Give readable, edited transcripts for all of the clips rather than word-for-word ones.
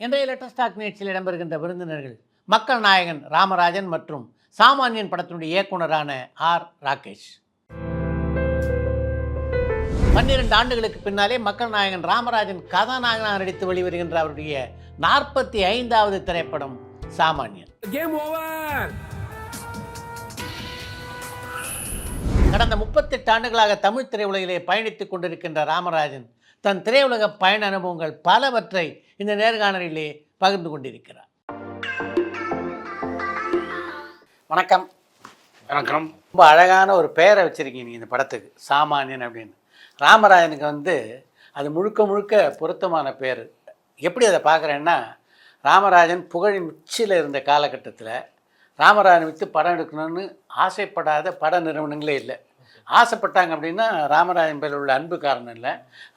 இன்றைய latest talk நிகழ்ச்சியில் இடம்பெறுகின்ற விருந்தினர்கள் மக்கள் நாயகன் ராமராஜன் மற்றும் சாமானியன் படத்தினுடைய இயக்குனரான ஆர் ராகேஷ். 12 ஆண்டுகளுக்கு பின்னாலே மக்கள் நாயகன் ராமராஜன் கதாநாயகனாக நடித்து வெளிவருகின்ற அவருடைய 45வது திரைப்படம் சாமானியன். கடந்த 38 ஆண்டுகளாக தமிழ் திரையுலகிலே பயணித்துக் கொண்டிருக்கின்ற ராமராஜன் தன் திரையுலக பயண அனுபவங்கள் பலவற்றை இந்த நேர்காணலிலே பகிர்ந்து கொண்டிருக்கிறார். வணக்கம். வணக்கம். ரொம்ப அழகான ஒரு பெயரை வச்சுருக்கீங்க இந்த படத்துக்கு, சாமானியன் அப்படின்னு. ராமராஜனுக்கு அது முழுக்க முழுக்க பொருத்தமான பேர். எப்படி அதை பார்க்குறேன்னா, ராமராஜன் புகழின் உச்சியில் இருந்த காலகட்டத்தில் ராமராஜன் வச்சு படம் எடுக்கணும்னு ஆசைப்படாத பட நிறுவனங்களே இல்லை. ஆசைப்பட்டாங்க அப்படின்னா ராமராஜன் பேரில் உள்ள அன்பு காரணம் இல்லை,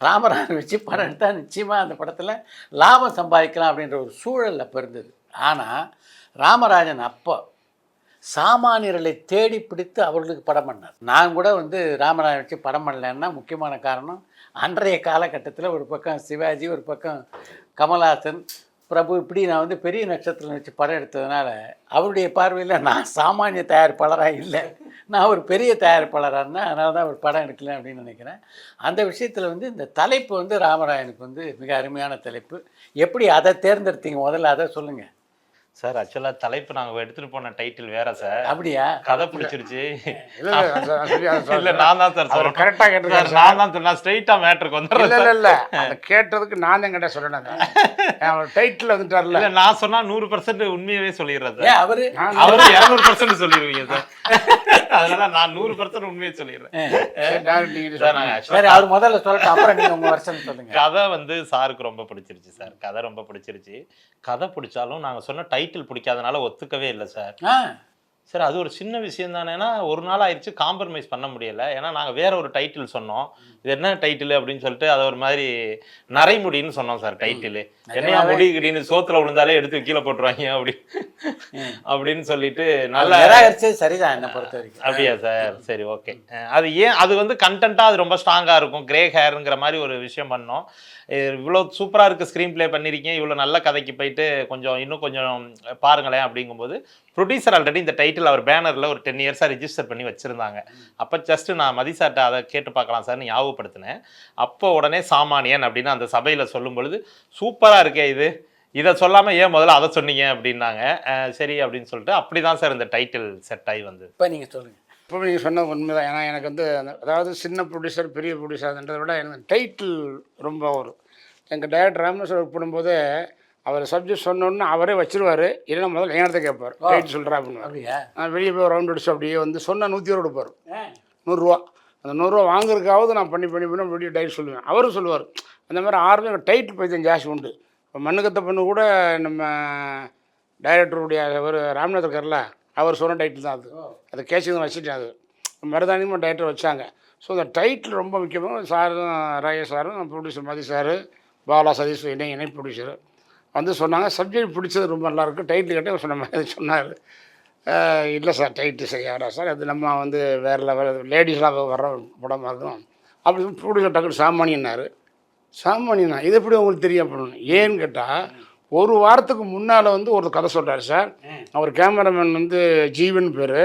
ராமராஜன் வச்சு படம் எடுத்தால் நிச்சயமாக அந்த படத்தில் லாபம் சம்பாதிக்கலாம் அப்படின்ற ஒரு சூழல் அப்போ இருந்தது. ஆனால் ராமராஜன் அப்போ சாமானியர்களை தேடி பிடித்து அவர்களுக்கு படம் பண்ணார். நான் கூட ராமராஜன் வச்சு படம் பண்ணலன்னா முக்கியமான காரணம், அன்றைய காலகட்டத்தில் ஒரு பக்கம் சிவாஜி, ஒரு பக்கம் கமல்ஹாசன், பிரபு, இப்படி நான் பெரிய நட்சத்திரம் வச்சு படம் எடுத்ததுனால அவருடைய பார்வையில் நான் சாமானிய தயாரிப்பாளராக இல்லை, நான் ஒரு பெரிய தயாரிப்பாளராக இருந்தேன். அதனால தான் ஒரு படம் எடுக்கல அப்படின்னு நினைக்கிறேன். அந்த விஷயத்தில் இந்த தலைப்பு ராமராஜனுக்கு மிக அருமையான தலைப்பு. எப்படி அதை தேர்ந்தெடுத்தீங்க? முதல்ல அதை சொல்லுங்கள் சார். ஆக்சுவலாக தலைப்பு நாங்கள் எடுத்துகிட்டு போன டைட்டில் வேற சார். அப்படியா? கதை பிடிச்சிருச்சு. இல்லை, நான் தான் சார் சொல்கிறேன். கரெக்டாக கேட்டிருக்காரு. நான் தான் சொன்னேன், ஸ்ட்ரெயிட்டாக மேட்ருக்கு வந்துடுறேன். இல்லை இல்லை, அதை கேட்டதுக்கு நான் தான் கிட்ட சொல்லணும். டைட்டில் வந்துட்டார்ல. இல்லை, நான் சொன்னால் 100% உண்மையவே சொல்லிடுறேன் சார். அவரு 200% சொல்லிடுவீங்க சார். அதனால நான் 100% உண்மையை சொல்லிடுறேன். அவர் முதல்ல சொல்லட்டும், அப்புறம் நீங்கள் உங்கள் வருஷம் சொல்லுங்கள். கதை சாருக்கு ரொம்ப பிடிச்சிருச்சு சார். கதை ரொம்ப பிடிச்சிருச்சு. கதை பிடிச்சாலும் நாங்கள் சொன்ன டைட்டில் பிடிக்காதனால ஒத்துக்கவே இல்லை சார். சார் அது ஒரு சின்ன விஷயம் தானேன்னா, ஒரு நாள் ஆயிடுச்சு, காம்ப்ரமைஸ் பண்ண முடியலை. ஏன்னா நாங்கள் வேற ஒரு டைட்டில் சொன்னோம். இது என்ன டைட்டில் அப்படின்னு சொல்லிட்டு அதை ஒரு மாதிரி நரைமுடின்னு சொன்னோம் சார். டைட்டிலு என்னையா முடி கிடின்னு சோத்துல விழுந்தாலே எடுத்து கீழே போட்டுருவாங்க அப்படின்னு சொல்லிட்டு நல்லா சரிதான் என்னை பொறுத்த வரைக்கும். அப்படியா சார்? சரி, ஓகே. அது ஏன் அது கண்டென்ட்டாக அது ரொம்ப ஸ்ட்ராங்காக இருக்கும், கிரே ஹேருங்கிற மாதிரி ஒரு விஷயம் பண்ணோம். இவ்வளோ சூப்பராக இருக்குது, ஸ்க்ரீன் ப்ளே பண்ணியிருக்கீங்க, இவ்வளோ நல்ல கதைக்கு போயிட்டு இன்னும் கொஞ்சம் பாருங்களேன் அப்படிங்கும்போது ப்ரொடியூசர் ஆல்ரெடி இந்த டைட்டில் அவர் பேனரில் ஒரு 10 இயர்ஸாக ரிஜிஸ்டர் பண்ணி வச்சுருந்தாங்க. அப்போ ஜஸ்ட்டு நான் மதிசார்ட்ட அதை கேட்டு பார்க்கலாம் சார்னு ஞாபகப்படுத்தினேன். அப்போ உடனே சாமானியன் அப்படின்னு அந்த சபையில் சொல்லும் பொழுது, சூப்பராக இருக்கே இதை சொல்லாமல் ஏன் முதல்ல அதை சொன்னீங்க அப்படின்னாங்க. சரி அப்படின்னு சொல்லிட்டு அப்படி தான் சார் இந்த டைட்டில் செட் ஆகி வந்தது. இப்போ நீங்கள் சொல்லுங்கள். இப்போ நீங்கள் சொன்ன உண்மைதான். ஏன்னா எனக்கு அதாவது சின்ன ப்ரொடியூசர் பெரிய ப்ரொடியூசர்ன்றதை விட எனக்கு டைட்டில் ரொம்ப வரும். எங்கள் டைரக்டர் ராமேஸ்வரம் ஒப்பிடும்போது அவர் சப்ஜெக்ட் சொன்னோன்னு அவரே வச்சிருவார். இல்லைன்னா முதல்ல என் இடத்த கேட்பார், டைட்டில் சொல்கிறா அப்படின்னு. நான் வெளியே போய் ரவுண்ட் அடிச்சு அப்படியே சொன்னால் 100 ரூபா கொடுப்பார், 100 ரூபா. அந்த 100 ரூபா வாங்குறதுக்காவது நான் பண்ணி வெளியே டைட்டில் சொல்லுவேன். அவரும் சொல்லுவார். அந்த மாதிரி ஆர்வம் எனக்கு டைட்டில் பைத்தியம் ஜாஸ்தி உண்டு. இப்போ மண்ணுக்கத்த பண்ணு கூட நம்ம டைரக்டருடைய ஒரு ராம்நாத் இருக்கார்ல, அவர் சொன்ன டைட்டில் தான் அதை கேட்சி தான் வச்சுட்டேன். அது மருதானியமாக டைரக்டர் வச்சாங்க. ஸோ அந்த டைட்டில் ரொம்ப முக்கியமாக. சாரும் ராகேஷ் சாரும் ப்ரொடியூசர் மதி சார், பாலா சதீஷ் இணை ப்ரொடியூசர் சொன்னாங்க, சப்ஜெக்ட் பிடிச்சது ரொம்ப நல்லாயிருக்கு, டைட்டில் கேட்டே சொன்ன மாதிரி சொன்னார். இல்லை சார், டைட்டில் சரியாகிறா சார், அது நம்ம வேறு லெவல் லேடிஸ்லாம் வர்ற படமாக இருக்கும் அப்படி ப்ரொடியூசர் டக்குனு சாமானியன்னார். சாமானியனா இது எப்படி உங்களுக்கு தெரியும் அப்படின்னு. ஏன்னு கேட்டால், ஒரு வாரத்துக்கு முன்னால் ஒரு கதை சொல்கிறார் சார். அவர் கேமராமேன் ஜீவன் பேர்.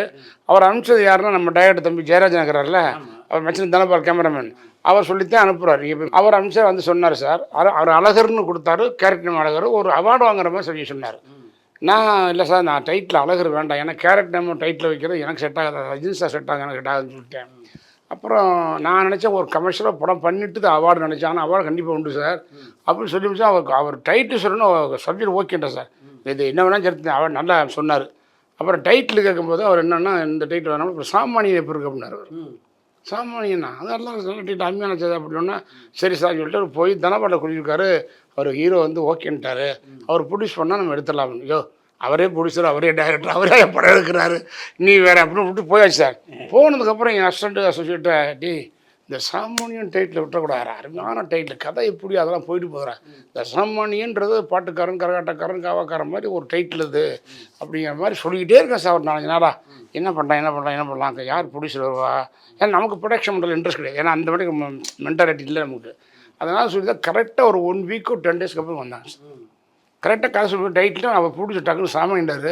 அவர் அனுப்பிச்சது யாருன்னா நம்ம டைரக்டர் தம்பி ஜெயராஜன் இருக்கிறார்ல, அவர் மெச்சன் தனபால் கேமராமேன், அவர் சொல்லித்தான் அனுப்புகிறார். அவர் அனுப்பிச்சா சொன்னார் சார். அவர் அழகர்னு கொடுத்தாரு, கேரக்டர் அழகர், ஒரு அவார்டு வாங்குற மாதிரி சொன்னார். நான் இல்லை சார், நான் டைட்டில் அழகர் வேண்டாம், ஏன்னா கேரக்டர் நம்ம டைட்டில் வைக்கிறது எனக்கு செட் ஆகாது, ரஜினி சார் செட் ஆகுது, எனக்கு செட் ஆகுதுன்னு சொல்லிட்டேன். அப்புறம் நான் நினச்சேன் ஒரு கமர்ஷியலாக படம் பண்ணிட்டு அவார்டு நினச்சேன். ஆனால் அவார்டு கண்டிப்பாக உண்டு சார் அப்படின்னு சொல்லி முடிச்சா அவர் டைட்டில் சொல்லணும், சப்ஜெக்ட் ஓகேண்டா சார், இது என்ன வேணாலும் சரி அவர் நல்லா சொன்னார். அப்புறம் டைட்டில் கேட்கும்போது அவர் என்னென்னா, இந்த டைட்டில் வேணாலும் அப்புறம் சாமானியன் எப்படி இருக்கு அப்படின்னாரு. சாமானியனா அதெல்லாம் நல்ல டைட்டில் அருமையான செய்தி அப்படின்னா, சரி சார் சொல்லிட்டு அவர் போய் தனபாட்டில் குடியிருக்காரு. அவர் ஹீரோ ஓகேன்ட்டார், அவர் ப்ரொடியூஸ் பண்ணால் நம்ம எடுத்துடலாம். ஐயோ, அவரே ப்ரொடியூசர், அவரே டைரக்டர், அவரே படம் எடுக்கிறாரு, நீ வேறு அப்படின்னு விட்டு போயாச்சு சார். போனதுக்கப்புறம் என் அசோசியேட்டை, டி இந்த சாமானியன் டைட்டில் விட்டக்கூடாது, அருமையான டைட்டில், கதை எப்படி அதெல்லாம் போயிட்டு போகிறேன், இந்த சாமானியன்றது பாட்டுக்காரன், கரகாட்டக்காரன், காவாக்காரன் மாதிரி ஒரு டைட்டில் இது அப்படிங்கிற மாதிரி சொல்லிக்கிட்டே இருக்கேன் சார். ஒரு 4 நாளாக என்ன பண்ணலாம், யார் ப்ரொடியூசர் வருவா, ஏன்னா நமக்கு ப்ரொடக்ஷன் பண்ணுறது இன்ட்ரெஸ்ட் கிடையாது. ஏன்னா அந்த மாதிரி மென்டாலிட்டி இல்லை நமக்கு. அதனால் சொல்லி தான் கரெக்டாக ஒரு 1 வீக்கோ 10 டேஸ்க்கு அப்புறம் வந்தாங்க சார். கரெக்டாக காசு சொல்லி டைட்டில் அவள் பிடிச்சி டக்குன்னு சாமான்டாரு.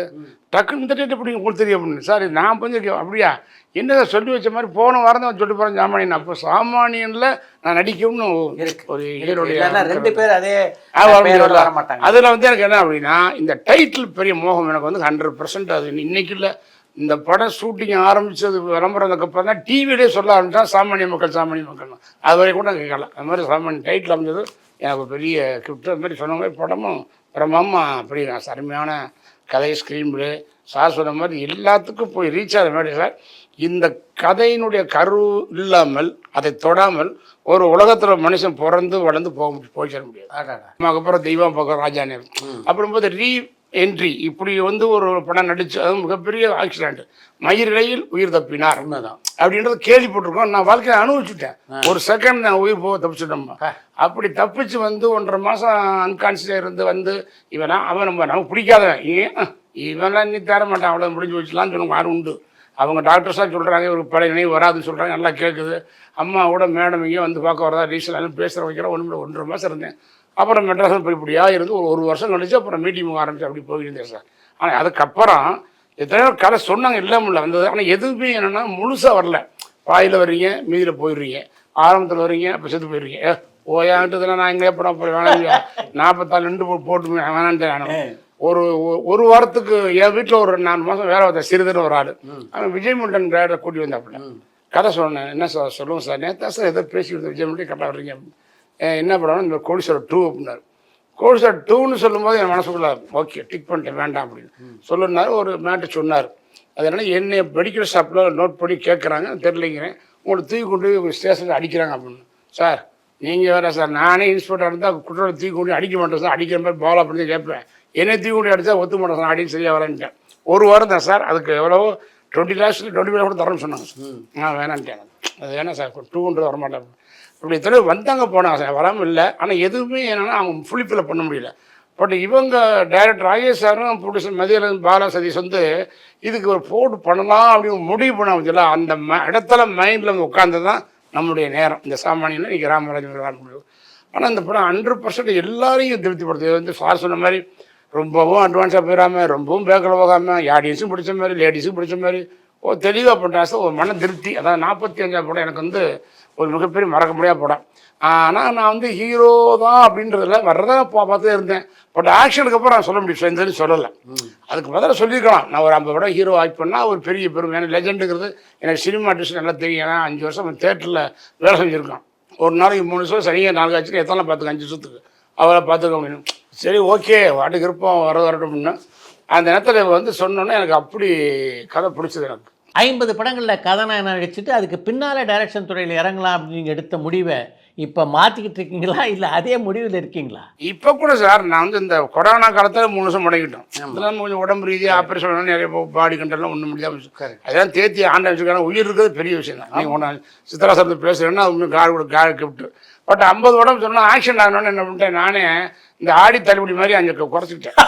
டக்குன்னு இந்த டேட் எப்படி உங்களுக்கு தெரியும் அப்படின்னு. சார் நான் பண்ணியிருக்கேன். அப்படியா என்ன சார் சொல்லி வச்ச மாதிரி போன வாரம் தான் சொல்லிட்டு போகிறேன் சாமானியன். அப்போ சாமானியனில் நான் நடிக்கும்னு ஒரு ஹீரோடைய 2 பேர் அதே வர மாட்டாங்க. அதில் வந்து எனக்கு என்ன அப்படின்னா இந்த டைட்டில் பெரிய மோகம் எனக்கு வந்து 100% அது இன்னைக்கு இல்லை. இந்த படம் ஷூட்டிங் ஆரம்பித்தது விளம்பரத்துக்கப்புறம் தான் டிவிலே சொல்ல ஆரம்பித்தா சாமானிய மக்கள் அது வரைக்கும் கூட கேட்கல. அது மாதிரி சாமானிய டைட்டில் அமைஞ்சது எனக்கு ஒரு பெரிய கிஃப்ட். அது மாதிரி சொன்ன மாதிரி படமும் பிரமாமா அப்படி அருமையான கதை, ஸ்க்ரீன் பிளே, சார் சொன்ன மாதிரி எல்லாத்துக்கும் போய் ரீச் ஆகிற மாதிரி சார். இந்த கதையினுடைய கரு இல்லாமல் அதை தொடாமல் ஒரு உலகத்தில் மனுஷன் பிறந்து வளர்ந்து போய் சேர முடியாது. அதுக்கப்புறம் தெய்வம் பக்கம் ராஜானே அப்புறம்போது என்ட்ரி இப்படி வந்து ஒரு படம் நடிச்சு அது மிகப்பெரிய ஆக்சிடென்ட். மயிரிழையில் உயிர் தப்பினார் உண்மைதான் அப்படின்றத கேள்விப்பட்டிருக்கோம். நான் வாழ்க்கையை அனுபவிச்சுட்டேன். ஒரு செகண்ட் நான் உயிர் போக தப்பிச்சுட்டோம்மா. அப்படி தப்பிச்சு வந்து 1.5 மாதம் அன்கான்சியஸாக இருந்து வந்து அவன் நமக்கு பிடிக்காதவன் இவன்லாம் நீ தர மாட்டான் அவ்வளோ முடிஞ்சு வச்சுலான்னு சொல்லுவாங்க. யாரும் உண்டு. அவங்க டாக்டர்ஸாக சொல்கிறாங்க ஒரு பழைய நினைவு வராதுன்னு சொல்கிறாங்க. நல்லா கேட்குது. அம்மா கூட மேடம் இங்கே வந்து பார்க்க வரதா ரீசன் பேசுகிற வைக்கிறேன். 1.5 மாதம் இருந்தேன். அப்புறம் மெட்ராஸில் இப்படியாக இருந்து ஒரு வருஷம் கழிச்சு அப்புறம் மீட்டிங் ஆரம்பிச்சு அப்படி போயிருந்தேன் சார். ஆனால் அதுக்கப்புறம் எத்தனையோ கதை சொன்னாங்க இல்லாமல் வந்தது. ஆனால் எதுவுமே என்னென்னா முழுசாக வரல. பாயில் வர்றீங்க, மீதியில் போயிடுறீங்க, ஆரம்பத்தில் வர்றீங்க, அப்போ செத்து போயிடுறீங்க. ஓயான்ட்டதுலாம் நான் எங்கே படம் வேணாம் 44 2 போட்டு வேணான்ட்டு நான் ஒரு வாரத்துக்கு என் வீட்டில் ஒரு 4 மாதம் வேலை பார்த்தேன். சிறிதர் ஒரு ஆள் அவன் விஜய் முண்டன் டேரக்டரை கூட்டி வந்தாப்புல கதை சொன்னேன். என்ன சார் சொல்லுவோம் சார் நேற்றா சார் எதோ பேசிக்கிட்டு விஜய் முண்டன் கரெக்டாக வர்றீங்க அப்படின்னு. என்ன படம்னா இந்த கோடீஸ்வரர் 2 அப்படின்னாரு. கோடீஸ்வரர் 2ன்னு சொல்லும்போது என் மனசுக்குள்ள ஓகே டிக் பண்ணிட்டேன் வேண்டாம் அப்படின்னு சொல்லுனாரு. ஒரு மேட்டு சொன்னார். அதனால் என்னை மெடிக்கல் ஷாப்பில் நோட் பண்ணி கேட்குறாங்க தெரியலைங்கிறேன். உங்களை தூக்கி கொண்டு போய் ஸ்டேஷனில் அடிக்கிறாங்க அப்படின்னு. சார் நீங்கள் வேறு சார் நானே இன்ஸ்பெக்டர் இருந்தால் குற்றவாளி தூக்கி கொண்டு அடிக்க மாட்டேன் சார். அடிக்கிற மாதிரி பால் அப்படின்னு கேட்பேன். என்னை தூக்கி கொண்டு அடித்தா ஒத்து மாட்டேன் சார் அப்படின்னு சரியாக வரேன்ட்டேன். ஒரு வாரம் தான் சார். அதுக்கு எவ்வளவோ 20 lakhs 25 lakh கூட தரேன்னு சொன்னாங்க சார். நான் வேணான்ட்டேன். அது வேணாம் சார் 200 வரமாட்டேன். இப்படி தொழில் வந்தாங்க போனாங்க சார். வராமல் இல்லை. ஆனால் எதுவுமே என்னென்னா அவங்க ஃபுல்ஃபில் பண்ண முடியல. பட் இவங்க டைரக்டர் ராஜேஷ் சாரும் ப்ரொடியூசர் மதியரன் பாலா சதீஷ் வந்து இதுக்கு ஒரு போட்டு பண்ணலாம் அப்படின்னு முடிவு பண்ண முடியல. அந்த இடத்துல மைண்டில் வந்து உட்காந்து தான் நம்மளுடைய நேரம் இந்த சாமானியில் இன்றைக்கி ராமராஜன் விளையாட முடியும். ஆனால் இந்த படம் 100% எல்லாரையும் திருப்திப்படுத்து. வந்து சார் சொன்ன மாதிரி ரொம்பவும் அட்வான்ஸாக போயிடாமல் ரொம்பவும் பேக்கில் போகாமல் ஆடியன்ஸும் பிடிச்ச மாதிரி லேடிஸும் பிடிச்ச மாதிரி தெளிவாக பண்ணுறாங்க. ஒரு மன திருப்தி. அதாவது 45ஆம் படம் எனக்கு வந்து ஒரு மிகப்பெரிய மறக்க முடியாத படம். ஆனால் நான் வந்து ஹீரோ தான் அப்படின்றதில்ல வர்றதான் பார்த்துட்டே இருந்தேன். பட் ஆக்ஷனுக்கு அப்புறம் நான் சொல்ல முடியும் செஞ்சதுன்னு சொல்லலை. அதுக்கு பதிலாக சொல்லியிருக்கலாம். நான் ஒரு 50 படம் ஹீரோ ஆக்ட் பண்ணால் ஒரு பெரிய பெருமை. ஏன்னா லெஜெண்டுங்கிறது எனக்கு சினிமா ஆர்டிஸ்ட் நல்லா தெரியும். ஏன்னா 5 வருஷம் தேட்டரில் வேலை செஞ்சுருக்கான். ஒரு நாளைக்கு 3 வருஷம் சரியாக 4 ஆச்சுக்கு எத்தனை பார்த்துக்க 5 வருஷத்துக்கு அவளை பார்த்துக்க அப்படின்னு. சரி ஓகே வாட்டுக்கு இருப்போம் வரட்டும் அப்படின்னா அந்த நேரத்தில் வந்து சொன்னோன்னே எனக்கு அப்படி கதை பிடிச்சது. எனக்கு 50 படங்களில் கதாநாயகன் நடிச்சுட்டு அதுக்கு பின்னால் டைரக்ஷன் துறையில் இறங்கலாம் அப்படின்னு எடுத்த முடிவை இப்போ மாற்றிக்கிட்டு இருக்கீங்களா இல்லை அதே முடிவில் இருக்கீங்களா? இப்போ கூட சார் நான் வந்து இந்த கொரோனா காலத்தில் 3 வருஷம் முடங்கிட்டோம். இதெல்லாம் கொஞ்சம் உடம்பு ரீதியாக ஆப்ரேஷன் நிறைய பாடி கண்டெல்லாம் ஒன்றும் முடியாமல் அதெல்லாம் தேர்த்தி ஆண்ட வச்சுக்கான உயிர் இருக்கிறது பெரிய விஷயம் தான். நீங்கள் ஒன்று சித்தராசத்தை பேசுகிறேன்னா அது கார் கிஃப்ட்டு. பட் 50 உடம்பு சொன்னால் ஆக்ஷன் ஆகணும்னு என்ன பண்ணிட்டேன் நானே இந்த ஆடி தள்ளுபடி மாதிரி 5 குறைச்சிக்கிட்டேன்.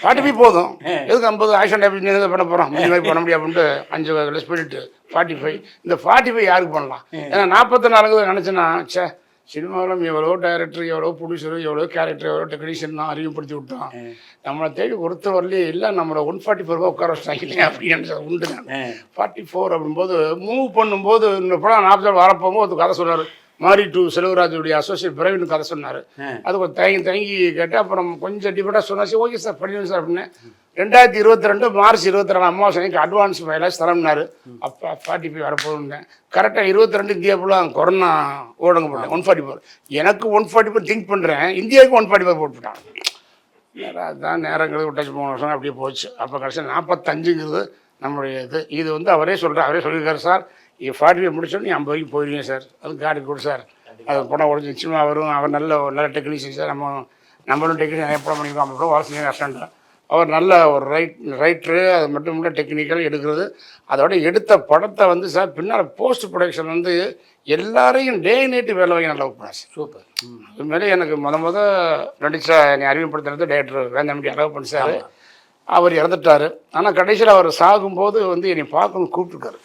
45 போதும் எதுக்கு 50 ஆக்ஷன் டைப் பண்ண போகிறோம் இந்த மாதிரி பண்ண முடியாது அப்படின்ட்டு 5 லெஸ் பண்ணிட்டு 45. இந்த 45 யாருக்கு பண்ணலாம்? ஏன்னா 44 நினச்சேன்னா சே சினிமாவில் எவ்வளோ டைரக்டர் எவ்வளோ ப்ரொடியூசர் எவ்வளோ கேரக்டர் எவ்வளோ டெக்னீஷியன் தான் அறிமுகப்படுத்தி விட்டோம். நம்மளை தேடி ஒருத்தர் வரலையே இல்லை நம்மளை 144 உட்கார வச்சிட்டாங்க இல்லையா அப்படின்னு உண்டு. நான் 44 அப்படின்போது மூவ் பண்ணும்போது இந்த படம் 40 வரப்போகும்போது ஒரு கதை சொன்னார். மாரி டு செல்வராஜுடைய அசோசியேட் பிரவீன் கதை சொன்னார். அது கொஞ்சம் தயங்கி கேட்டு அப்புறம் கொஞ்சம் டிஃபரெண்டாக சொன்னாச்சு. ஓகே சார் பண்ணிடுங்க சார் அப்படின்னு 2022 மார்ச் 22 அமாவாசை அன்னைக்கு அட்வான்ஸ் ஃபைலாக தரம்னாரு. அப்போ 45 வரப்போகுதுன்னேன். கரெக்டாக 22 இந்தியா ஃபுல்லாக கொரோனா ஓடங்க போட்டேன் 144. எனக்கு 144 திங்க் பண்ணுறேன். இந்தியாவுக்கு 144 போட்டுவிட்டான். அதுதான் நேரங்கள் விட்டாச்சு 3 வருஷம் அப்படியே போச்சு. அப்போ கடைசி 45ங்கிறது நம்மளுடைய இது வந்து அவரே சொல்லியிருக்காரு சார் 45 முடிச்சோம் நீ 50 வரைக்கும் போயிருவீங்க சார். அது கார்டு கொடு சார். அது படம் உடஞ்சி நிச்சயமாக வரும். அவர் நல்ல டெக்னீஷியன் சார். நம்மளும் டெக்னீஷியன் நிறைய படம் பண்ணியிருக்கோம். நம்ம கூட வேலை செஞ்சு கஷ்டம். அவர் நல்ல ஒரு ரைட்டரு. அது மட்டும் இல்லை டெக்னிக்கல் எடுக்கிறது. அதோட எடுத்த படத்தை வந்து சார் பின்னால் போஸ்ட் ப்ரொடக்ஷன் வந்து எல்லாரையும் டே நைட்டு வேலை வாங்கி நல்லா பண்ணேன் சார். சூப்பர். அதுமாரி எனக்கு முத நடிச்சா என்னை அறிமுகப்படுத்துறது டைரக்டர் வேந்தாண்டி அழகப்பன் சார். அவர் இறந்துட்டார். ஆனால் கடைசியில் அவர் சாகும்போது வந்து என்னை பார்க்கணும் கூப்பிட்டுருக்காரு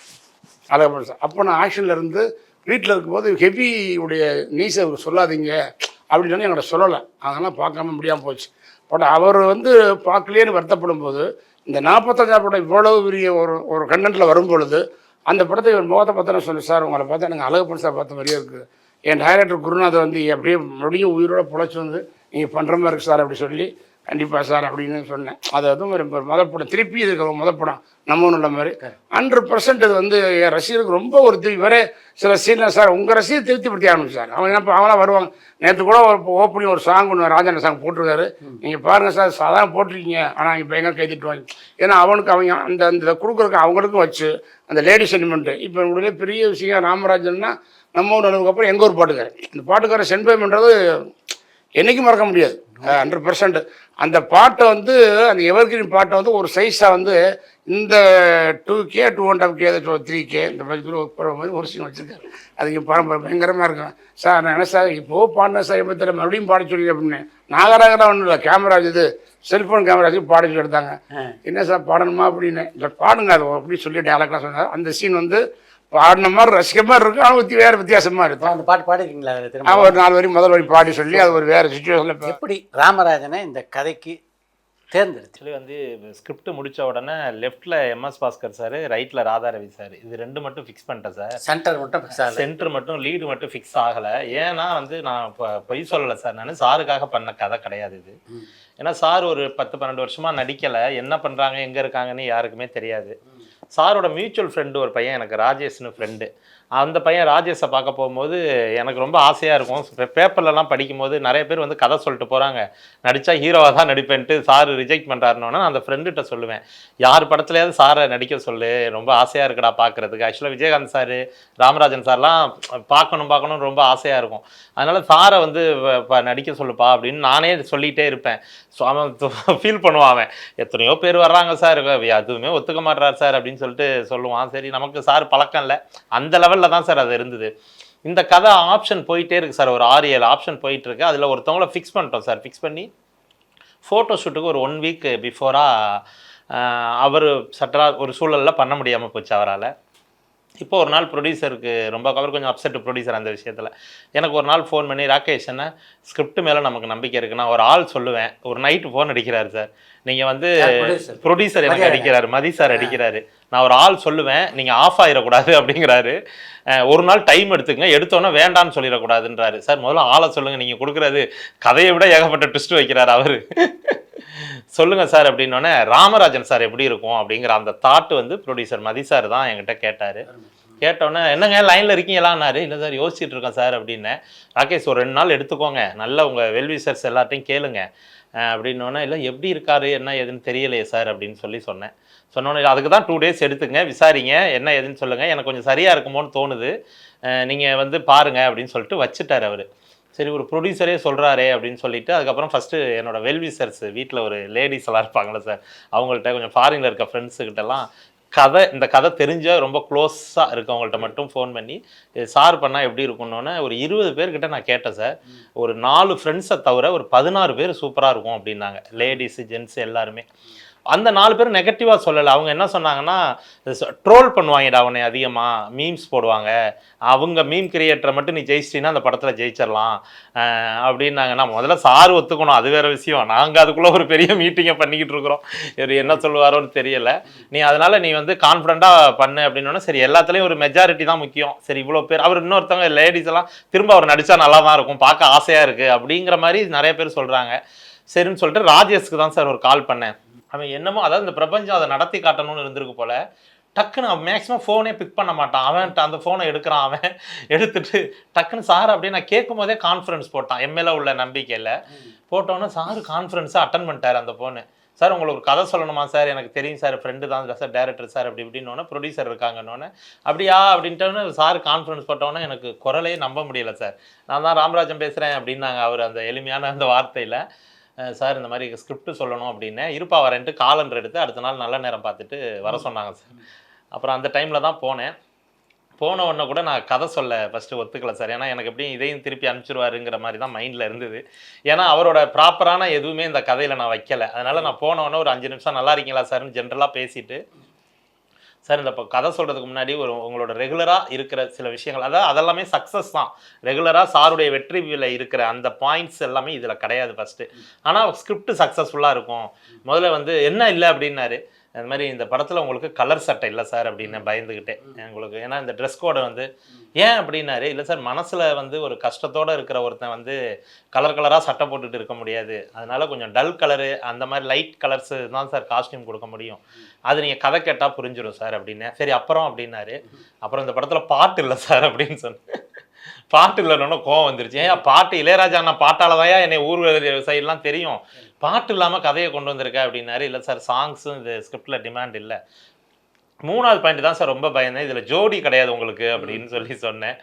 அழகப்பன் சார். அப்போ நான் ஆக்ஷனில் இருந்து வீட்டில் இருக்கும்போது ஹெவி உடைய நீஸை சொல்லாதீங்க அப்படின்னு எங்கள்கிட்ட சொல்லலை. அதெல்லாம் பார்க்காம முடியாமல் போச்சு. பட் அவர் வந்து பார்க்கலையேன்னு வருத்தப்படும் போது இந்த 45 படம் இவ்வளவு பெரிய ஒரு கண்டென்ட்டில் வரும் பொழுது அந்த படத்தை இவர் முகத்தை பார்த்தா சொன்னேன், சார் உங்களை பார்த்தா எனக்கு அழகப்பன் சார் பார்த்த மாதிரியே இருக்குது. என் டைரக்டர் குருநாதர் வந்து அப்படியே மறுபடியும் உயிரோட பொழைச்சி வந்து நீங்கள் பண்ணுற மாதிரி இருக்குது சார் அப்படி சொல்லி, கண்டிப்பாக சார் அப்படின்னு சொன்னேன். அது அதுவும் ஒரு மதப்படம், திருப்பி இதுக்கு மதப்படம் நம்ம ஒன்று உள்ள மாதிரி 100% இது வந்து என் ரசிகருக்கு ரொம்ப ஒரு இவரே சில சீனில் சார் உங்கள் ரசிகர் திருப்திப்படுத்தி ஆரம்பிச்சார். அவங்க என்ன அவங்களாம் வருவாங்க. நேற்று கூட ஒரு ஓப்பனிங் ஒரு சாங் ஒன்று ராஜான சாங் போட்டிருக்காரு. நீங்கள் பாருங்கள் சார், சாதாரண போட்டிருக்கீங்க ஆனால் இப்போ எங்கே கை திட்டுவாங்க. ஏன்னா அவனுக்கு அவங்க அந்த கொடுக்குறக்கு அவங்களுக்கும் வச்சு அந்த லேடி சென்டிமெண்ட்டு. இப்போ உடனே பெரிய விஷயம் ராமராஜன்னா நம்ம ஊர் அப்புறம் எங்கள் ஊர் பாட்டுக்காரர். இந்த பாட்டுக்காரர் சென்டிமெண்ட்றது என்றைக்கும் மறக்க முடியாது. 100% அந்த பாட்டை வந்து அந்த எவர்கிரீன் பாட்டை வந்து ஒரு சைஸாக வந்து இந்த 2K 2.5K 3K இந்த மாதிரி ஒரு சீன் வச்சுருக்காரு. அது இங்கே பரம்பரை பயங்கரமாக இருக்கும். சார் நான் என்ன சார் இப்போது பாடின சார் எப்போ மறுபடியும் பாட சொல்லி அப்படின்னு நாகராகலாம் ஒன்றும் இல்லை, கேமரா இது செல்ஃபோன் கேமரா வச்சு பாட சொல்லி எடுத்தாங்க. என்ன சார் பாடணுமா அப்படின்னு, இல்லை பாடுங்க அது அப்படின்னு சொல்லி டேரக்டாக சொன்னார். அந்த சீன் வந்து பாடின மாதிரி ரசிக்க மாதிரி இருக்கும், ஆனால் வேறு வித்தியாசமாக இருக்கும். அந்த பாட்டு பாடிருக்கீங்களா? ஒரு 4 வரி முதல் வரி பாடி சொல்லி அது ஒரு வேறு சுச்சுவேஷனில். எப்படி ராமராஜனை இந்த கதைக்கு தேர்ந்தெடுத்து? ஆக்சுவலி வந்து ஸ்கிரிப்ட் முடிச்ச உடனே லெஃப்டில் எம்எஸ் பாஸ்கர் சார், ரைட்டில் ராதா ரவி சார், இது 2 மட்டும் ஃபிக்ஸ் பண்ணிட்டேன் சார். சென்டர் மட்டும் ஃபிக்ஸ் ஆகலை. சென்டர் மட்டும் லீடு மட்டும் ஃபிக்ஸ் ஆகலை. ஏன்னா வந்து நான் இப்போ பொய் சொல்லலை சார், நான் சாருக்காக பண்ண கதை கிடையாது இது. ஏன்னா சார் ஒரு 10-12 வருஷமாக நடிக்கலை, என்ன பண்ணுறாங்க எங்கே இருக்காங்கன்னு யாருக்குமே தெரியாது. சாரோட மியூச்சுவல் ஃப்ரெண்டு ஒரு பையன் எனக்கு ராஜேஷ்னு ஃப்ரெண்டு, அந்த பையன் ராஜேஷை பார்க்க போகும்போது எனக்கு ரொம்ப ஆசையாக இருக்கும். பேப்பர்லலாம் படிக்கும்போது நிறைய பேர் வந்து கதை சொல்லிட்டு போகிறாங்க, நடித்தா ஹீரோவாக தான் நடிப்பேன்ட்டு சார் ரிஜெக்ட் பண்ணுறாருனோன்னா அந்த ஃப்ரெண்டுகிட்ட சொல்லுவேன், யார் படத்துலையாவது சாரை நடிக்க சொல்லு, ரொம்ப ஆசையாக இருக்குடா பார்க்குறதுக்கு. ஆக்சுவலாக விஜயகாந்த் சார், ராமராஜன் சார்லாம் பார்க்கணும்னு ரொம்ப ஆசையாக இருக்கும். அதனால் சாரை வந்து நடிக்க சொல்லுப்பா அப்படின்னு நானே சொல்லிகிட்டே இருப்பேன். ஸோ அவன் ஃபீல் பண்ணுவான், அவன் எத்தனையோ பேர் வர்றாங்க சார், அதுவுமே ஒத்துக்க மாட்டுறாரு சார் அப்படின்னு சொல்லிட்டு சொல்லுவான். சரி நமக்கு சார் பழக்கம் இல்லை, அந்த லெவலில் தான் சார் அது இருந்தது. இந்த கதை ஆப்ஷன் போயிட்டே இருக்குது சார், ஒரு 6-7 ஆப்ஷன் போயிட்டு இருக்கு. அதில் ஒருத்தவங்கள ஃபிக்ஸ் பண்ணிட்டோம் சார். ஃபிக்ஸ் பண்ணி ஃபோட்டோ ஷூட்டுக்கு ஒரு 1 வீக் பிஃபோராக அவர் சட்டராக ஒரு சூழலில் பண்ண முடியாமல் போச்சு அவரால். இப்போ ஒரு நாள் ப்ரொடியூசருக்கு ரொம்ப அவர் கொஞ்சம் அப்செட் ப்ரொடியூசர் அந்த விஷயத்தில். எனக்கு ஒரு நாள் ஃபோன் பண்ணி, ராகேஷ் என்ன ஸ்கிரிப்ட் மேலே நமக்கு நம்பிக்கை இருக்குது, நான் ஒரு ஆள் சொல்லுவேன். ஒரு நைட்டு ஃபோன் அடிக்கிறாரு சார், நீங்கள் வந்து ப்ரொடியூசர் எனக்கு அடிக்கிறாரு, மதி சார் அடிக்கிறாரு, நான் ஒரு ஆள் சொல்லுவேன் நீங்கள் ஆஃப் ஆகிடக்கூடாது அப்படிங்கிறாரு. ஒரு நாள் டைம் எடுத்துக்கங்க, எடுத்தோன்னே வேண்டான்னு சொல்லிடக்கூடாதுன்றாரு. சார் முதல்ல ஆளை சொல்லுங்கள், நீங்கள் கொடுக்குறது கதையை விட ஏகப்பட்ட ட்விஸ்ட் வைக்கிறார் அவர். சொல்லுங்கள் சார் அப்படின்னோடனே ராமராஜன் சார் எப்படி இருக்கும் அப்படிங்கிற அந்த தாட்டு வந்து ப்ரொடியூசர் மதி சார் தான் என்கிட்ட கேட்டார். கேட்டோன்னே என்னங்க லைனில் இருக்கீங்களான்னாரு. இல்லை சார் யோசிச்சுட்டு இருக்கேன் சார் அப்படின்னேன். ராகேஷ் ஒரு 2 நாள் எடுத்துக்கோங்க, நல்லா உங்கள் வெல்விஷர்ஸ் எல்லார்ட்டையும் கேளுங்க அப்படின்னோடனே, இல்லை எப்படி இருக்காரு என்ன ஏதுன்னு தெரியலையே சார் அப்படின்னு சொன்னேன். சொன்னோன்னே அதுக்கு தான் 2 டேஸ் எடுத்துங்க, விசாரிங்க, என்ன ஏதுன்னு சொல்லுங்கள், எனக்கு கொஞ்சம் சரியாக இருக்குமோன்னு தோணுது, நீங்கள் வந்து பாருங்கள் அப்படின்னு சொல்லிட்டு வச்சுட்டார் அவர். சரி ஒரு ப்ரொடியூசரே சொல்கிறாரே அப்படின்னு சொல்லிட்டு அதுக்கப்புறம் ஃபஸ்ட்டு என்னோடய வெல்விஷர்ஸ் வீட்டில் ஒரு லேடிஸ் எல்லாம் இருப்பாங்களே சார், அவங்கள்ட்ட கொஞ்சம் ஃபாரினில் இருக்க ஃப்ரெண்ட்ஸுக்கிட்டலாம் இந்த கதை தெரிஞ்ச ரொம்ப க்ளோஸாக இருக்கவங்கள்ட்ட மட்டும் ஃபோன் பண்ணி சார் பண்ணால் எப்படி இருக்குன்னொன்னே ஒரு 20 பேர்கிட்ட நான் கேட்டேன் சார். ஒரு 4 ஃப்ரெண்ட்ஸை தவிர ஒரு 16 பேர் சூப்பராக இருக்கும் அப்படின்னாங்க, லேடிஸு ஜென்ஸு எல்லாருமே. அந்த 4 பேர் நெகட்டிவாக சொல்லலை. அவங்க என்ன சொன்னாங்கன்னா, ட்ரோல் பண்ணுவாங்கடா அவனை, அதிகமாக மீம்ஸ் போடுவாங்க, அவங்க மீம் கிரியேட்டரை மட்டும் நீ ஜெயிச்சிட்டின்னா அந்த படத்தில் ஜெயிச்சிடலாம் அப்படின்னாங்க. நான் முதல்ல சார் ஒத்துக்கணும், அது வேறு விஷயம். நாங்கள் அதுக்குள்ளே ஒரு பெரிய மீட்டிங்கை பண்ணிக்கிட்டு இருக்கிறோம், இவர் என்ன சொல்லுவாரோன்னு தெரியலை. அதனால் நீ வந்து கான்ஃபிடண்ட்டாக பண்ணு அப்படின்னோன்னா, சரி எல்லாத்துலேயும் ஒரு மெஜாரிட்டி தான் முக்கியம். சரி இவ்வளோ பேர், அவர் இன்னொருத்தவங்க லேடிஸ் எல்லாம் திரும்ப அவர் நடித்தா நல்லா தான் இருக்கும், பார்க்க ஆசையாக இருக்குது அப்படிங்கிற மாதிரி நிறைய பேர் சொல்கிறாங்க. சரின்னு சொல்லிட்டு ராஜேஷ்க்கு தான் சார் ஒரு கால் பண்ணேன். அவன் என்னமோ அதாவது இந்த பிரபஞ்சம் அதை நடத்தி காட்டணும்னு இருந்திருக்கு போல. டக்குன்னு அவன் மேக்ஸிமம் ஃபோனே பிக் பண்ண மாட்டான், அவன்கிட்ட அந்த ஃபோனை எடுக்கிறான். அவன் எடுத்துட்டு டக்குன்னு சார் அப்படியே நான் கேட்கும் போதே கான்ஃபரன்ஸ் போட்டான், எம்எல்ஏ உள்ள நம்பிக்கையில் போட்டோன்னே சார் கான்ஃபரன்ஸை அட்டன் பண்ணிட்டார் அந்த ஃபோனு. சார் உங்களுக்கு ஒரு கதை சொல்லணுமா சார், எனக்கு தெரியும் சார், ஃப்ரெண்டு தான் சார், டேரக்டர் சார் அப்படி இப்படின்னோடனே, ப்ரொடியூசர் இருக்காங்கன்னொன்னே, அப்படியா அப்படின்ட்டோன்னே சார் கான்ஃபரன்ஸ் போட்டோன்னே எனக்கு குரலையே நம்ப முடியலை சார். நான் தான் ராமராஜன் பேசுகிறேன் அப்படின்னாங்க அவர் அந்த எளிமையான அந்த வார்த்தையில். சார் இந்த மாதிரி ஸ்கிரிப்ட் சொல்லணும் அப்படின்னு, இருப்பா வரேன்ட்டு காலண்டர் எடுத்து அடுத்த நாள் நல்ல நேரம் பார்த்துட்டு வர சொன்னாங்க சார். அப்புறம் அந்த டைமில் தான் போன உடனே கூட நான் கதை சொல்ல ஃபஸ்ட்டு ஒத்துக்கலை சார். ஏன்னா எனக்கு எப்படியும் இதையும் திருப்பி அனுப்பிச்சிருவாருங்கிற மாதிரி தான் மைண்டில் இருந்தது. ஏன்னா அவரோட ப்ராப்பரான எதுவுமே இந்த கதையில் நான் வைக்கலை. அதனால் நான் போன உடனே ஒரு 5 நிமிஷம் நல்லா இருக்கீங்களா சார்னு ஜென்ரலாக பேசிவிட்டு, சார் இந்த இப்போ கதை சொல்கிறதுக்கு முன்னாடி உங்களோட ரெகுலராக இருக்கிற சில விஷயங்கள், அதாவது அதெல்லாமே சக்ஸஸ் தான். ரெகுலராக சாருடைய வெற்றியில் இருக்கிற அந்த பாயிண்ட்ஸ் எல்லாமே இதில் கிடையாது ஃபஸ்ட்டு. ஆனால் ஸ்கிரிப்ட் சக்ஸஸ்ஃபுல்லாக இருக்கும். முதல்ல வந்து என்ன இல்லை அப்படின்னாரு, அது மாதிரி இந்த படத்தில் உங்களுக்கு கலர் சட்டை இல்லை சார் அப்படின்னு பயந்துக்கிட்டேன் உங்களுக்கு. ஏன்னா இந்த ட்ரெஸ் கோடை வந்து ஏன் அப்படின்னாரு, இல்லை சார் மனசில் வந்து ஒரு கஷ்டத்தோடு இருக்கிற ஒருத்தன் வந்து கலராக சட்டை போட்டுட்டு இருக்க முடியாது, அதனால கொஞ்சம் டல் கலரு அந்த மாதிரி லைட் கலர்ஸு தான் சார் காஸ்டியூம் கொடுக்க முடியும், அது நீங்கள் கதை கேட்டால் புரிஞ்சிடும் சார் அப்படின்னு. சரி அப்புறம் அப்படின்னாரு. அப்புறம் இந்த படத்தில் பாட்டு இல்லை சார் அப்படின்னு சொன்னேன். பாட்டு இல்லைன்னு கோவம் வந்துருச்சு. ஏன் பாட்டு இளையராஜா நான் பாட்டால் தான் என்னை ஊர் சைட்லாம் தெரியும், பாட்டு இல்லாமல் கதையை கொண்டு வந்திருக்க அப்படின்னாரு. இல்லை சார் சாங்ஸும் இந்த ஸ்கிரிப்டில் டிமாண்ட் இல்லை. 3வது பாயிண்ட் தான் சார் ரொம்ப பயந்தேன், இதில் ஜோடி கிடையாது உங்களுக்கு அப்படின்னு சொன்னேன்.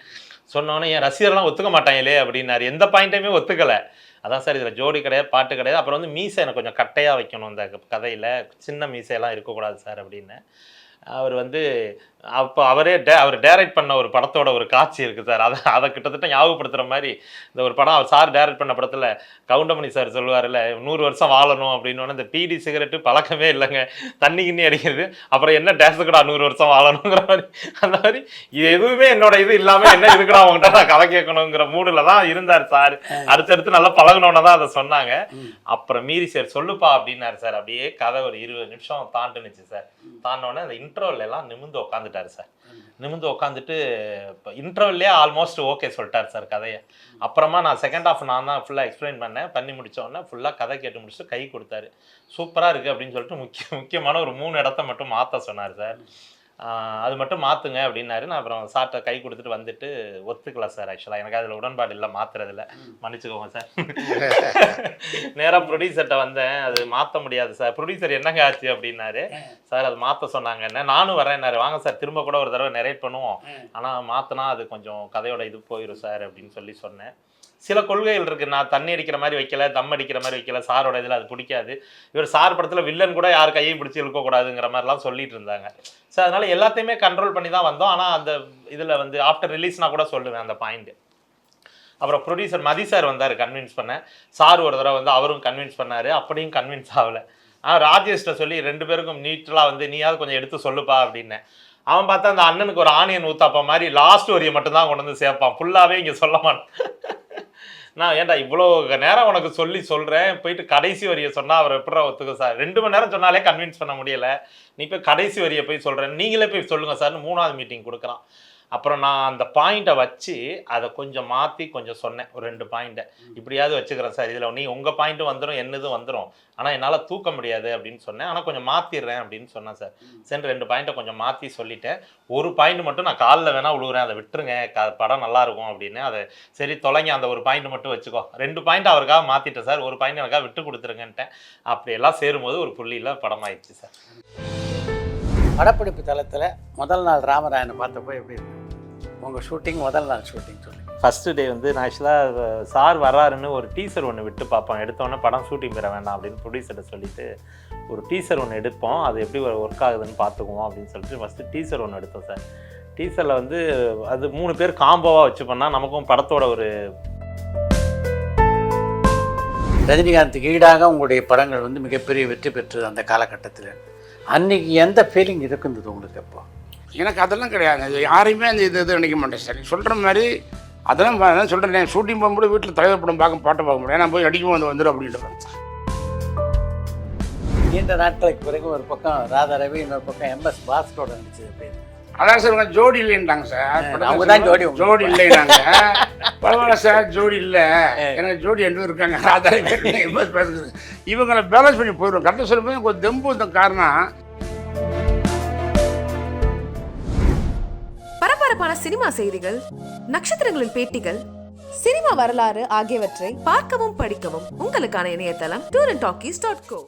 சொன்னோன்னே என் ரசிகர்லாம் ஒத்துக்க மாட்டாங்களே அப்படின்னாரு. எந்த பாயிண்ட்டையுமே ஒத்துக்கலை. அதான் சார் இதில் ஜோடி கிடையாது, பாட்டு கிடையாது. அப்புறம் வந்து மீசை எனக்கு கொஞ்சம் கட்டையாக வைக்கணும் இந்த கதையில், சின்ன மீசையெல்லாம் இருக்கக்கூடாது சார் அப்படின்னு. அவர் வந்து அப்போ அவர் டைரக்ட் பண்ண ஒரு படத்தோட ஒரு காட்சி இருக்குது சார், அதை கிட்டத்தட்ட ஞாபகப்படுத்துகிற மாதிரி இந்த ஒரு படம். அவர் சார் டைரக்ட் பண்ண படத்தில் கவுண்டமணி சார் சொல்லுவார்ல 100 வருஷம் வாழணும் அப்படின்னு, இந்த பீடி சிகரெட்டு பழக்கமே இல்லைங்க, தண்ணி கிண்ணி அடிக்கிறது, அப்புறம் என்ன டேஸுக்குடா 100 வருஷம் வாழணுங்கிற மாதிரி. அந்த மாதிரி இது எதுவுமே என்னோட இது இல்லாமல் என்ன இருக்குடா அவங்ககிட்ட நான் கதை கேட்கணுங்கிற மூடில் தான் இருந்தார் சார். அடுத்தடுத்து நல்லா பழகணுன்னு தான் அதை சொன்னாங்க. அப்புறம் மீறி சார் சொல்லுப்பா அப்படின்னாரு சார். அப்படியே கதை ஒரு 20 நிமிஷம் தாண்டுனுச்சு சார். தாண்டோடனே அந்த இன்ட்ரோவில் எல்லாம் நிமிந்து உட்காந்துட்டார் சார். நிமிந்து உட்காந்துட்டு இப்போ இன்டர்வல்லே ஆல்மோஸ்ட் ஓகே சொல்லிட்டார் சார் கதையை. அப்புறமா நான் செகண்ட் ஹாஃப் நான் தான் ஃபுல்லாக எக்ஸ்பிளைன் பண்ணி முடித்தோடனே ஃபுல்லாக கதை கேட்டு முடிச்சுட்டு கை கொடுத்தாரு. சூப்பராக இருக்குது அப்படின்னு சொல்லிட்டு முக்கியமான ஒரு 3 இடத்த மட்டும் மாற்ற சொன்னார் சார். அது மட்டும் மாற்றுங்க அப்படின்னாரு. நான் அப்புறம் சார்ட்ட கை கொடுத்துட்டு வந்துட்டு ஒத்துக்கல சார். ஆக்சுவலாக எனக்கு அதில் உடன்பாடு இல்லை மாற்றுறதில்ல, மன்னிச்சுக்கோங்க சார். நேராக ப்ரொடியூசர்கிட்ட வந்தேன், அது மாற்ற முடியாது சார். ப்ரொடியூசர் என்னங்க ஆச்சு அப்படின்னாரு. சார் அது மாற்ற சொன்னாங்க என்ன, நானும் வரேன்னாரு. வாங்க சார் திரும்ப கூட ஒரு தடவை நரேட் பண்ணுவோம், ஆனால் மாற்றினா அது கொஞ்சம் கதையோட இது போயிடும் சார் அப்படின்னு சொன்னேன். சில கொள்கைகள் இருக்குது, நான் தண்ணி அடிக்கிற மாதிரி வைக்கல, தம் அடிக்கிற மாதிரி வைக்கல, சாரோட இதில் அது பிடிக்காது. இவர் சார் படத்தில் வில்லன் கூட யார் கையையும் பிடிச்சி இழுக்கக்கூடாதுங்கிற மாதிரிலாம் சொல்லிட்டு இருந்தாங்க. ஸோ அதனால் எல்லாத்தையுமே கண்ட்ரோல் பண்ணி தான் வந்தோம். ஆனால் அந்த இதில் வந்து ஆஃப்டர் ரிலீஸ்னா கூட சொல்லுவேன் அந்த பாயிண்ட். அப்புறம் ப்ரொடியூசர் மதி சார் வந்தார், கன்வின்ஸ் பண்ணேன். சார் ஒரு தடவை வந்து அவரும் கன்வின்ஸ் பண்ணார், அப்படியும் கன்வின்ஸ் ஆகலை. ராஜேஷ்ட சொல்லி 2 பேருக்கும் நீட்டலாக வந்து நீயாவது கொஞ்சம் எடுத்து சொல்லுப்பா அப்படின்னேன். அவன் பார்த்தா அந்த அண்ணனுக்கு ஒரு ஆனியன் ஊத்தாப்பா மாதிரி லாஸ்ட் வரியை மட்டும்தான் கொண்டு வந்து சேர்ப்பான், ஃபுல்லாகவே இங்கே சொல்ல மாட்டேன். நான் ஏன்டா இவ்வளோ நேரம் உனக்கு சொல்கிறேன், போயிட்டு கடைசி வரியை சொன்னால் அவர் எப்படா ஒத்துக்க சார், 2 மணி நேரம் சொன்னாலே கன்வின்ஸ் பண்ண முடியலை, நீ போய் கடைசி வரியை போய் சொல்கிறேன், நீங்களே போய் சொல்லுங்கள் சார்னு 3வது மீட்டிங் கொடுக்குறான். அப்புறம் நான் அந்த பாயிண்ட்டை வச்சு அதை கொஞ்சம் மாற்றி கொஞ்சம் சொன்னேன், ஒரு 2 பாயிண்ட்டை இப்படியாவது வச்சுக்கிறேன் சார், இதில் நீ உங்கள் பாயிண்ட்டும் வந்துடும் என்னதும் வந்துடும், ஆனால் என்னால் தூக்க முடியாது அப்படின்னு சொன்னேன், ஆனால் கொஞ்சம் மாற்றிடுறேன் அப்படின்னு சொன்னேன் சார். சரி 2 பாயிண்ட்டை கொஞ்சம் மாற்றி சொல்லிட்டேன். ஒரு பாயிண்ட் மட்டும் நான் காலில் வேணால் விழுவுறேன், அதை விட்டுருங்க, படம் நல்லாயிருக்கும் அப்படின்னு. அதை சரி தொலைங்க, அந்த ஒரு பாயிண்ட் மட்டும் வச்சுக்கோ. 2 பாயிண்ட் அவருக்காக மாற்றிட்டேன் சார், ஒரு பாயிண்ட் எனக்காக விட்டு கொடுத்துருங்கன்ட்டேன். அப்படியெல்லாம் சேரும்போது ஒரு புள்ளியில் படம் ஆயிடுச்சு சார். படப்பிடிப்பு தளத்தில் முதல் நாள் ராமராயனை பார்த்தப்போ எப்படி இருக்கு உங்கள் ஷூட்டிங்? முதல் நாள் ஷூட்டிங் சொல்லி ஃபஸ்ட்டு டே வந்து நான் ஆக்சுவலாக சார் வராருன்னு ஒரு டீசர் ஒன்று விட்டு பார்ப்போம், எடுத்தோன்னே படம் ஷூட்டிங் பெற வேண்டாம் அப்படின்னு ப்ரொடியூசர்கிட்ட சொல்லிவிட்டு ஒரு டீசர் ஒன்று எடுப்போம், அது எப்படி ஒர்க் ஆகுதுன்னு பார்த்துக்குவோம் அப்படின்னு சொல்லிட்டு ஃபஸ்ட்டு டீசர் ஒன்று எடுத்தோம் சார். டீசரில் வந்து அது 3 பேர் காம்போவாக வச்சு பண்ணால் நமக்கும் படத்தோட ஒரு ரஜினிகாந்துக்கு ஈடாக உங்களுடைய படங்கள் வந்து மிகப்பெரிய வெற்றி பெற்றது அந்த காலகட்டத்தில். அன்றைக்கி எந்த ஃபீலிங் இருக்குந்தது உங்களுக்கு? அப்போ எனக்கு அதெல்லாம் கிடையாது, யாரையுமே அந்த இது நினைக்க மாட்டேன் சார். சொல்கிற மாதிரி அதெல்லாம் சொல்கிறேன். ஷூட்டிங் போகும்போது வீட்டில் தலைவர் படம் பாட்டை பார்க்க முடியாது, நான் போய் அடிக்கும் வந்துடும் அப்படின்ட்டு. நீண்ட நாட்களுக்கு பிறகு ஒரு பக்கம் ராதா ரவி, இன்னொரு பக்கம் MS பாஸ்கரோட நடிச்சது அப்படின்னு. அதான் சார் ஜோடி இல்லைன்ட்டாங்க சார். அவங்க தான் ஜோடி இல்லைன்னாங்க. பரவாயில்ல சார் ஜோடி இல்லை, எனக்கு ஜோடி 2 இருக்காங்க, ராதா ரவி MS பாஸ்கர். இவங்களை பேலன்ஸ் பண்ணி போயிடும். கரெக்டாக சொல்லும்போது கொஞ்சம் தெம்பு இந்த காரணம். பரபரப்பான சினிமா செய்திகள், நட்சத்திரங்களின் பேட்டிகள், சினிமா வரலாறு ஆகியவற்றை பார்க்கவும் படிக்கவும் உங்களுக்கான இணையதளம் tourantalkies.co.